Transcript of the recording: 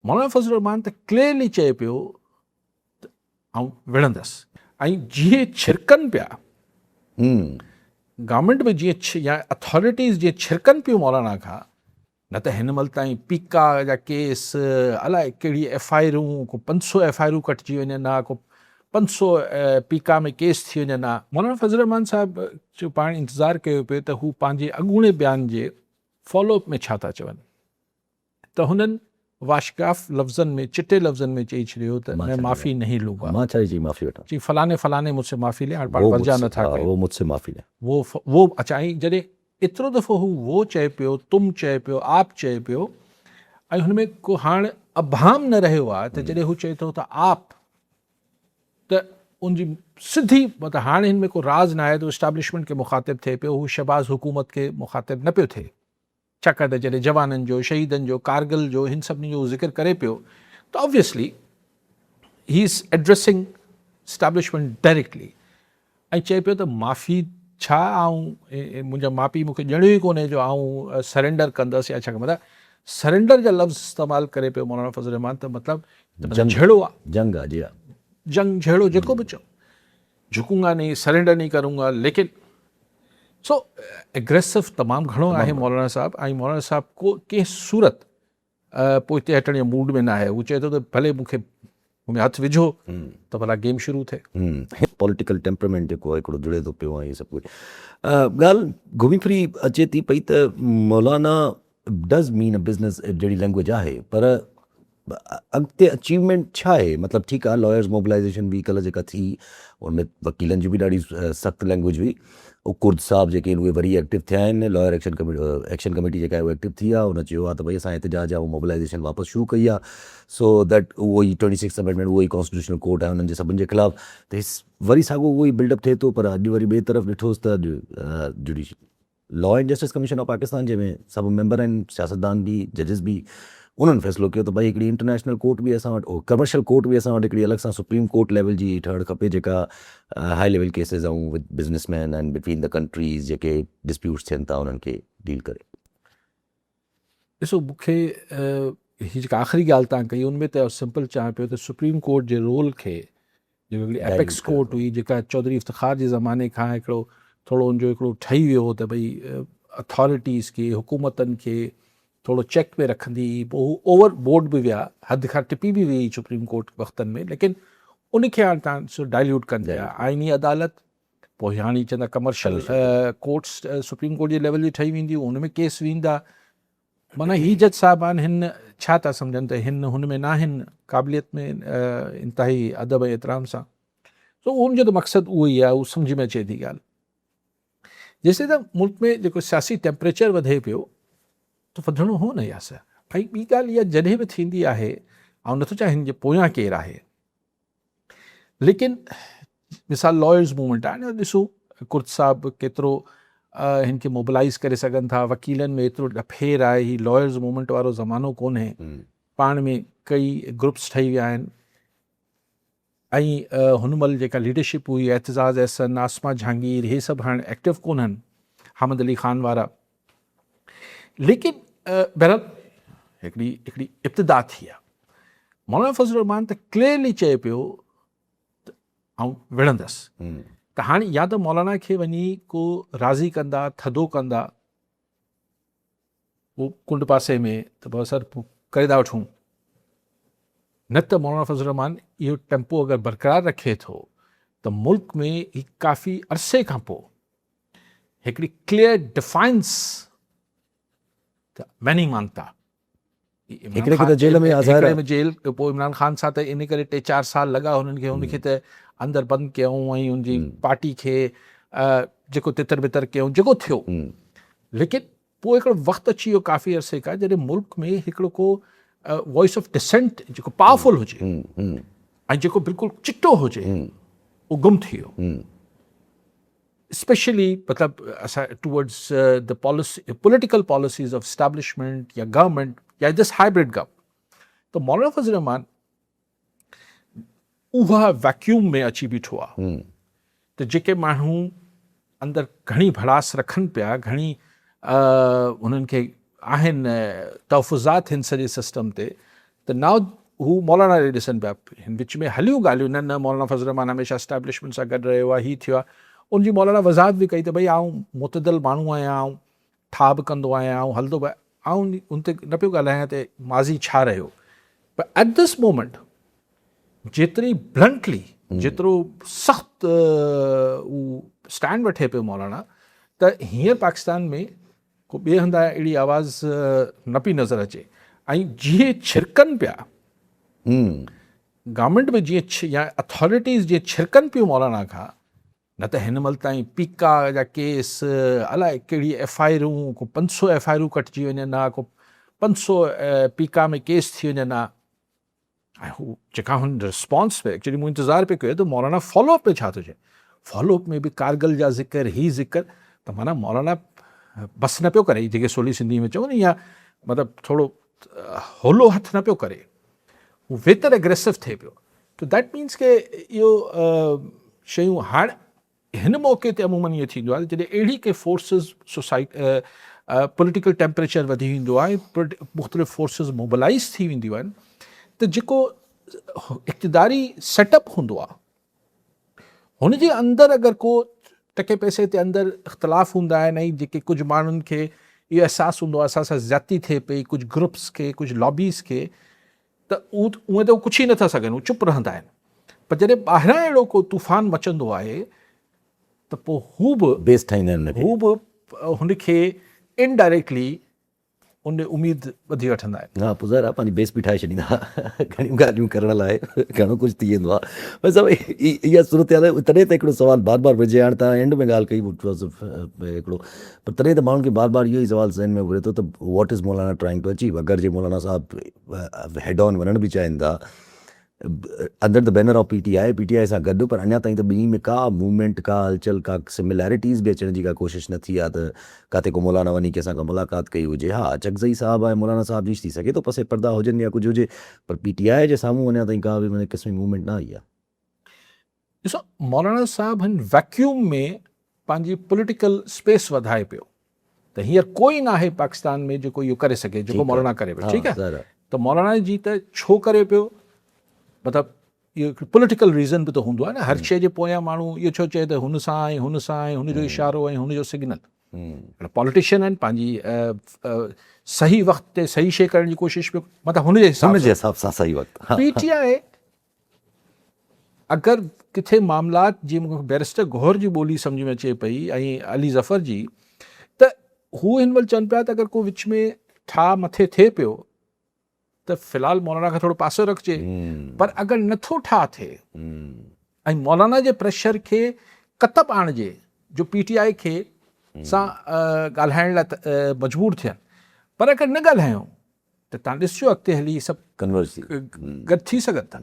मौलाना फज़लुर रहमान त क्लियरली चए पियो त आउं विढ़ंदसि ऐं जीअं छिरकनि पिया गवर्नमेंट में जीअं या अथॉरिटीज़ जीअं छिरकनि पियूं मौलाना खां, न त हिन महिल ताईं पीका जा केस अलाए कहिड़ी FIRूं को 500 FIRूं कटिजी वञनि हा, को 500 पीका में केस थी वञनि हा। मौलाना फज़लुर रहमान साहिबु जो पाण इंतज़ारु कयो पियो त हू पंहिंजे अॻूणे बयान जे फॉलोअप में छा था चवनि, त हुननि वाशगाफ लफ़्ज़नि में चिटे लफ़्ज़नि में चई छॾियो त मैं माफ़ी नहीं लूंगा। मां छा जी माफ़ी वठां, जी फलाने मुझसे माफ़ी ले, हाणे पाण वर्जा नथा कयूं, वो मुझसे माफ़ी ले, वो अच्छा ऐं जॾहिं एतिरो दफ़ो हू वो चए पियो, तुम चए पियो, आप चए पियो, ऐं हुन में को हाणे अभाम न रहियो आहे त जॾहिं हू चए थो त आप, त उनजी सिधी मतिलबु हाणे हिन में को राज़ न आहे त इस्टेब्लिशमेंट खे मुखातिब थिए पियो, हू शहबाज़ हुकूमत खे मुखातिब न पियो थिए, छाकाणि त जॾहिं जवाननि जो, शहीदनि जो, कारगिल जो, हिन सभिनी जो ज़िक्र करे पियो त obviously he is addressing establishment directly, ऐं चए पियो त माफ़ी छा, ऐं मुंहिंजा माउ पीउ मूंखे ॼणियो ई कोन्हे जो आऊं सरेंडर कंदसि या छा, मतिलबु सरेंडर जा लफ़्ज़ इस्तेमालु करे पियो मौलाना फज़लुर रहमान, त मतिलबु झेड़ो आहे, जंग आहे जी, जंग झेड़ो जेको बि चओ, झुकूंगा नहीं, सरेंडर नहीं करूंगा, लेकिन सो एग्रेसिव तमामु घणो आहे मौलाना साहिबु, ऐं मौलाना साहिबु को कंहिं सूरत पोइ हिते हटण जे मूड में न आहे। हू चए थो त भले मूंखे में हथ विझो त भला गेम शुरू थिए। पॉलिटिकल टेम्परामेंट जेको आहे हिकिड़ो जुड़े थो पियो ऐं सभु कुझु ॻाल्हि घुमी फिरी अचे थी पई त मौलाना डज़ मीन अ बिज़नेस जहिड़ी लैंग्वेज आहे, पर अॻिते अचीवमेंट छा आहे? मतिलबु ठीकु आहे, लॉयर्स मोबिलाइज़ेशन बि कल्ह जेका थी उनमें वकीलनि जी बि ॾाढी सख़्तु लैंग्वेज हुई, ऐं कुर्द साहब जेके आहिनि उहे वरी एक्टिव थिया आहिनि, लॉयर एक्शन कमेटी जेका आहे उहा एक्टिव थी आहे, हुन चयो आहे त भई असां एहतजाज आहे उहो मोबिलाइज़ेशन वापसि शुरू कई आहे, सो दैट उहो ई 26 अमेंडमेंट उहो ई कॉन्स्टिट्यूशनल कोर्ट आहे हुननि जे सभिनि जे ख़िलाफ़ु, त वरी साॻियो उहो ई बिल्डअप थिए थो। पर अॼु वरी ॿिए तरफ़ ॾिठोसि त judicial law and justice commission of Pakistan जंहिंमें सभु मेंबर आहिनि, सियासतदान बि, जजिस बि, उन्हनि फ़ैसिलो कयो त भई हिकिड़ी इंटरनेशनल कोर्ट बि असां वटि, कमर्शियल कोर्ट बि असां वटि हिकिड़ी अलॻि सां सुप्रीम कोर्ट लेवल जी ठहणु खपे, जेका हाई लेवल केसिस ऐं with businessman and between the countries जेके डिस्प्यूट्स थियनि था उन्हनि खे डील करे। ॾिसो मूंखे हीअ जेका आख़िरी ॻाल्हि तव्हां कई उनमें त सिंपल चाहियां पियो त सुप्रीम कोर्ट जे रोल खे, जेको हिकिड़ी एपेक्स कोर्ट हुई जेका चौधरी इफ्तिखार जे ज़माने खां हिकिड़ो थोरो उनजो हिकिड़ो ठही वियो हो त भई अथॉरिटीज़ खे, हुकूमतनि खे थोरो चेक में रखंदी, पोइ हू ओवर बोर्ड बि विया, हद खां टिपी बि वई सुप्रीम कोर्ट वक़्तनि में, लेकिन उनखे हाणे तव्हां डाइल्यूट कनि पिया, आइनी अदालत, पोइ हाणे चवंदा कमर्शियल कोर्ट्स सुप्रीम कोर्ट जे लेवल जी ठही वेंदियूं, हुन में केस वेंदा, माना ही जज साहिबान हिन छा था सम्झनि त हिन हुन में न आहिनि क़ाबिलियत में इंतिहाई अदब ऐं एतिराम सां, सो उनजो त मक़सदु उहो ई आहे, उहो सम्झ में अचे थी ॻाल्हि। जेसिताईं त मुल्क में जेको सियासी टेम्परेचर वधे पियो त वधणो हो न यासि, ऐं ॿी ॻाल्हि इहा जॾहिं बि थींदी आहे, ऐं नथो चाहे हिन जे पोयां केरु आहे, लेकिन मिसाल लॉयर्स मूवमेंट आहे न, ॾिसो कुर्द साहिबु केतिरो हिन खे मोबिलाइज़ करे सघनि था, वकीलनि में एतिरो ॾफेर आहे, ही लॉयर्स मूवमेंट वारो ज़मानो कोन्हे, पाण में कई ग्रुप्स ठही विया आहिनि, ऐं हुन महिल जेका लीडरशिप हुई, एतज़ाज़ अहसन, आसमा जहांगीर, हे सभु हाणे एक्टिव कोन्हनि, हामिद अली ख़ान वारा, लेकिन बहरहाल हिकिड़ी इब्तिदा थी आहे। मौलाना फज़लुर रहमान त क्लियरली चए पियो त आउं विढ़ंदसि, त हाणे या त मौलाना खे वञी को राज़ी कंदा, थधो कंदा, उहो कुंड पासे में त बसि सर करे था वठूं, न त मौलाना फज़लुर रहमान इहो टेम्पो अगरि बरक़रार रखे थो त मुल्क में ही काफ़ी अरसे खां पोइ हिकिड़ी क्लियर डिफाइंस त मैनी मानता, हिकिड़े जेल में जेल, पोइ इमरान ख़ान सां त इन करे 3-4 साल लॻा हुननि खे, हुनखे त अंदरि बंदि कयऊं ऐं हुनजी पार्टी खे जेको तितर बितर कयऊं, जेको थियो, लेकिन पोइ हिकिड़ो वक़्तु अची वियो काफ़ी अरसे खां जॾहिं मुल्क में हिकिड़ो को वॉइस ऑफ डिसेंट जेको पावरफुल हुजे ऐं जेको बिल्कुलु चिट्टो हुजे, उहो गुम थी वियो, स्पेशली मतिलबु असां towards the policy political policies of establishment या गवर्नमेंट या दिस हाइब्रिड गवर्नमेंट। त मौलाना फज़लुर रहमान उहा वैक्यूम में अची बीठो आहे, त जेके माण्हू अंदरि घणी भड़ास रखनि पिया, घणी उन्हनि खे आहिनि तहफ़ुज़ात हिन सॼे सिस्टम ते, त नाउ हू मौलाना ॾे ॾिसनि पिया, हिन विच में हलियूं ॻाल्हियूं, न मौलाना फज़ल रहमान हमेशह एस्टेब्लिशमेंट सां गॾु रहियो आहे, हीअ थियो आहे, उनजी मौलाना वज़ाहत बि कई त भई आऊं मुतदिल माण्हू आहियां, आऊं ठा बि कंदो आहियां, आऊं हलंदो बि आऊं उन ते न पियो ॻाल्हायां त माज़ी छा रहियो। पर एट दिस मोमेंट जेतिरी ब्लंटली, जेतिरो सख़्तु उहो स्टैंड वठे पियो मौलाना, त हींअर पाकिस्तान में को ॿिए हंधा अहिड़ी आवाज़ न पई नज़र अचे। ऐं जीअं छिरकनि पिया गवर्नमेंट में, जीअं या अथॉरिटीज़ जीअं छिरकनि पियूं मौलाना खां, न त हिन महिल ताईं पीका जा केस, अलाए कहिड़ी FIRूं, को 500 FIRूं कटिजी वञनि हा, को 500 पीका में केस थी वञनि हा। ऐं हू जेका हुन रिस्पॉन्स पे एक्चुअली मूं इंतज़ारु पियो कयो त मौलाना फॉलोअप में छा थो चए। फॉलोअप में बि कारगिल जा ज़िक्र, ही ज़िक्र, त माना मौलाना बसि न पियो करे, जेके सोली सिंधी में चवनि, या मतिलबु थोरो होलो हथ न पियो करे, हू वेतर एग्रेसिव थिए पियो। त दैट मीन्स के इहो शयूं हाणे हिन मौक़े ते अमूमन इहो थींदो आहे जॾहिं अहिड़ी के फोर्सिस पॉलिटिकल टेम्परेचर वधी वेंदो आहे, मुख़्तलिफ़ फोर्सिस मोबिलाइज़ थी वेंदियूं आहिनि, त जेको इक़्तिदारी सेटअप हूंदो आहे हुन जे अंदरि अगरि को टके पैसे ते अंदरि इख़्तिलाफ़ हूंदा आहिनि, ऐं जेके कुझु माण्हुनि खे इहो अहसासु हूंदो आहे असां सां ज़्यादती थिए पई, कुझु ग्रुप्स खे, कुझु लॉबीज़ खे, त उहे त कुझु ई नथा सघनि, उहे चुप रहंदा आहिनि। पर जॾहिं ॿाहिरां अहिड़ो को तूफ़ान मचंदो आहे त पोइ हू बि बेस ठाहींदा आहिनि, हू बि हुनखे इनडायरेक्टली उन उमेद वधी वठंदा आहिनि। हा पुज़ार आहे, पंहिंजी बेस बि ठाहे छॾींदा, घणियूं ॻाल्हियूं करण लाइ घणो कुझु थी वेंदो आहे। बसि सभु इहा सूरत हाल आहे। तॾहिं त हिकिड़ो सुवालु बार बार विझे, हाणे तव्हां एंड में ॻाल्हि कई हिकिड़ो, पर तॾहिं त माण्हुनि खे बार बार इहो ई सुवालु ज़हन में घुरे थो त what is Maulana trying two achieve. अगरि जे मौलाना साहब हेड ऑन वञण बि चाहिनि था अंदर द बैनर ऑफ PTI सां गॾु, पर अञा ताईं त ॿिन्ही में का मूवमेंट, का हलचल, का सिमिलैरिटीज़ बि अचण जी का कोशिशि न थी आहे त किथे को मौलाना वञी कंहिंसां का मुलाक़ात कई हुजे। हा चकज़ई साहब आहे, मौलाना साहब जी थी सघे थो पसे पर्दा हुजनि या कुझु हुजे, पर PTI जे साम्हूं अञा ताईं का बि क़िस्म जी मूवमेंट न आई आहे। ॾिसो, मौलाना साहब हिन वैक्यूम में पंहिंजी पॉलिटिकल स्पेस वधाए पियो, त हींअर कोई न आहे पाकिस्तान में जेको इहो करे सघे जेको मौलाना करे पियो। ठीकु आहे, त मौलाना जी त छो करे पियो, मतिलबु इहो पॉलिटिकल रीज़न बि त हूंदो आहे न। हर शइ जे पोयां माण्हू इहो छो चए त हुन सां ऐं हुन सां ऐं हुनजो इशारो ऐं हुनजो सिग्नल। पॉलिटिशियन आहिनि, पंहिंजी सही वक़्त ते सही शइ करण जी कोशिशि पियो, मतिलबु हुनजे हिसाब सां सही वक़्तु। PTI अगरि किथे मामलात, जीअं मूंखे बैरिस्टर गौहर जी ॿोली सम्झ में अचे पई ऐं अली ज़फ़र जी, त हू हिन महिल चवनि पिया त अगरि को विच में ठा मथे थिए पियो त फ़िलहालु मौलाना खां थोरो पासो रखिजे। पर अगरि नथो ठा थिए ऐं मौलाना जे प्रेशर खे कतब आणिजे जो PTI खे सां ॻाल्हाइण लाइ मजबूर थियनि, पर अगरि न ॻाल्हायूं त तव्हां ॾिसिजो अॻिते हली सभु कन्वर्स गॾु थी सघनि था।